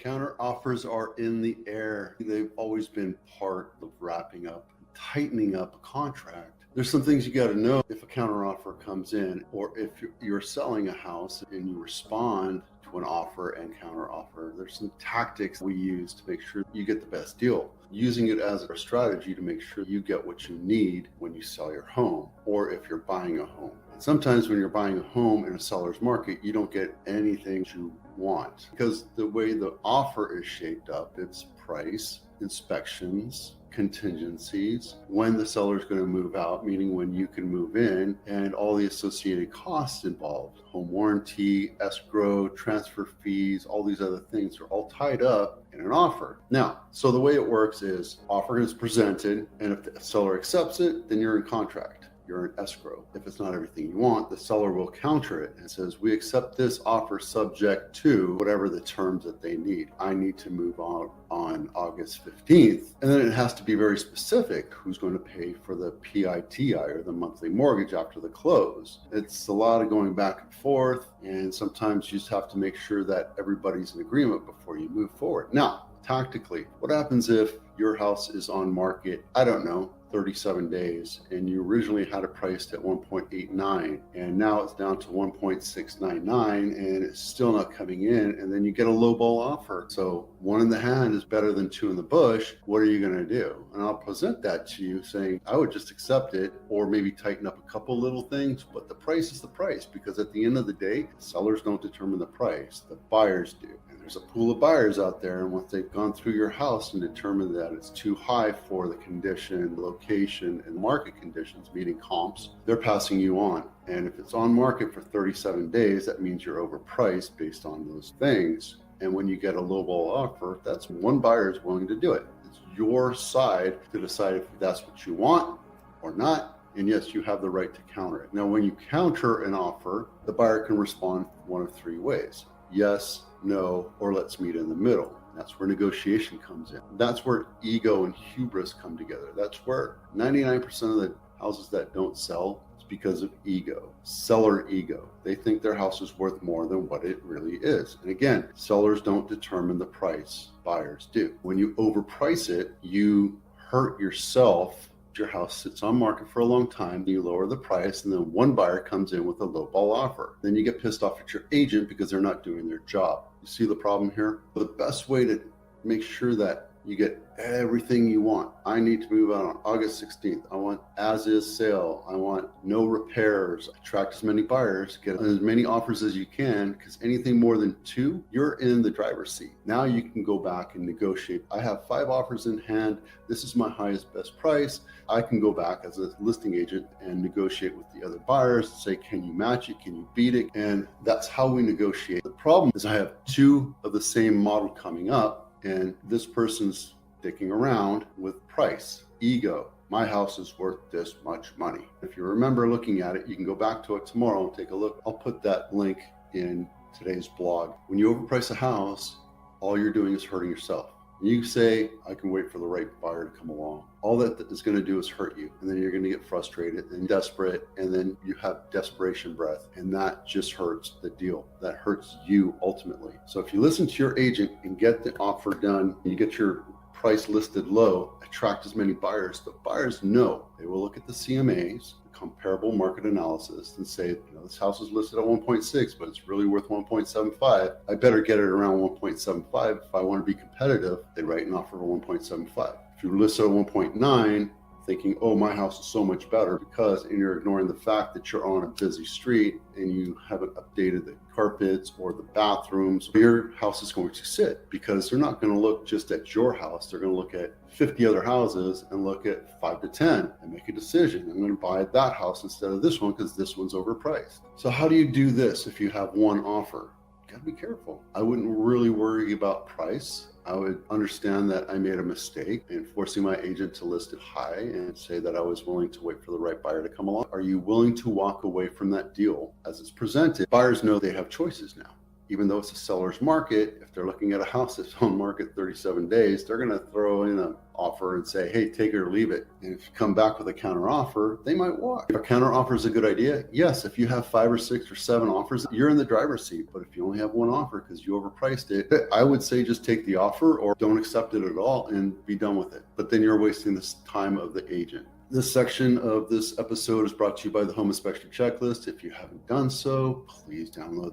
Counter offers are in the air. They've always been part of wrapping up, tightening up a contract. There's some things you got to know if a counter offer comes in, or if you're selling a house and you respond to an offer and counter offer. There's some tactics we use to make sure you get the best deal, using it as a strategy to make sure you get what you need when you sell your home, or if you're buying a home. Sometimes when you're buying a home in a seller's market, you don't get anything you want because the way the offer is shaped up, it's price, inspections, contingencies, when the seller is going to move out, meaning when you can move in, and all the associated costs involved, home warranty, escrow, transfer fees, all these other things are all tied up in an offer. Now, so the way it works is offer is presented, and if the seller accepts it, then you're in contract. You're in escrow. If it's not everything you want, the seller will counter it and says, we accept this offer subject to whatever the terms that they need. I need to move on August 15th. And then it has to be very specific who's going to pay for the PITI or the monthly mortgage after the close. It's a lot of going back and forth, and sometimes you just have to make sure that everybody's in agreement before you move forward. Now, tactically, what happens if your house is on market, I don't know, 37 days, and you originally had it priced at 1.89 and now it's down to 1.699 and it's still not coming in, and then you get a lowball offer. So one in the hand is better than two in the bush. What are you going to do? And I'll present that to you saying I would just accept it, or maybe tighten up a couple little things, but the price is the price, because at the end of the day, sellers don't determine the price, the buyers do. There's a pool of buyers out there, and once they've gone through your house and determined that it's too high for the condition, location, and market conditions, meaning comps, they're passing you on. And if it's on market for 37 days, that means you're overpriced based on those things. And when you get a lowball offer, that's one buyer is willing to do it. It's your side to decide if that's what you want or not. And yes, you have the right to counter it. Now, when you counter an offer, the buyer can respond one of three ways: yes, no, or let's meet in the middle. That's where negotiation comes in. That's where ego and hubris come together. That's where 99% of the houses that don't sell is because of ego, seller ego. They think their house is worth more than what it really is. And again, sellers don't determine the price, buyers do. When you overprice it, you hurt yourself. Your house sits on market for a long time, you lower the price, and then one buyer comes in with a lowball offer. Then you get pissed off at your agent because they're not doing their job. You see the problem here? The best way to make sure that you get everything you want. I need to move out on August 16th. I want as-is sale. I want no repairs. Attract as many buyers, get as many offers as you can, because anything more than two, you're in the driver's seat. Now you can go back and negotiate. I have 5 offers in hand. This is my highest best price. I can go back as a listing agent and negotiate with the other buyers, say, can you match it? Can you beat it? And that's how we negotiate. The problem is I have 2 of the same model coming up, and this person's sticking around with price, ego. My house is worth this much money. If you remember looking at it, you can go back to it tomorrow and take a look. I'll put that link in today's blog. When you overprice a house, all you're doing is hurting yourself. You say, I can wait for the right buyer to come along. All that is going to do is hurt you. And then you're going to get frustrated and desperate. And then you have desperation breath. And that just hurts the deal. That hurts you ultimately. So if you listen to your agent and get the offer done, you get your price listed low, attract as many buyers. The buyers know. They will look at the CMAs, comparable market analysis, and say, this house is listed at 1.6, but it's really worth 1.75. I better get it around 1.75 if I want to be competitive. They write an offer for 1.75. If you list at 1.9, thinking, oh, my house is so much better, and you're ignoring the fact that you're on a busy street and you haven't updated the carpets or the bathrooms, your house is going to sit, because they're not going to look just at your house. They're going to look at 50 other houses and look at 5 to 10 and make a decision. I'm going to buy that house instead of this one because this one's overpriced. So how do you do this if you have one offer? You got to be careful. I wouldn't really worry about price. I would understand that I made a mistake in forcing my agent to list it high and say that I was willing to wait for the right buyer to come along. Are you willing to walk away from that deal as it's presented? Buyers know they have choices now. even though it's a seller's market, if they're looking at a house that's on market 37 days, they're going to throw in an offer and say, hey, take it or leave it. And if you come back with a counter offer, they might walk. If a counter offer is a good idea, yes, if you have 5 or 6 or 7 offers, you're in the driver's seat. But if you only have one offer because you overpriced it, I would say just take the offer or don't accept it at all and be done with it. But then you're wasting the time of the agent. This section of this episode is brought to you by the Home Inspection Checklist. If you haven't done so, please download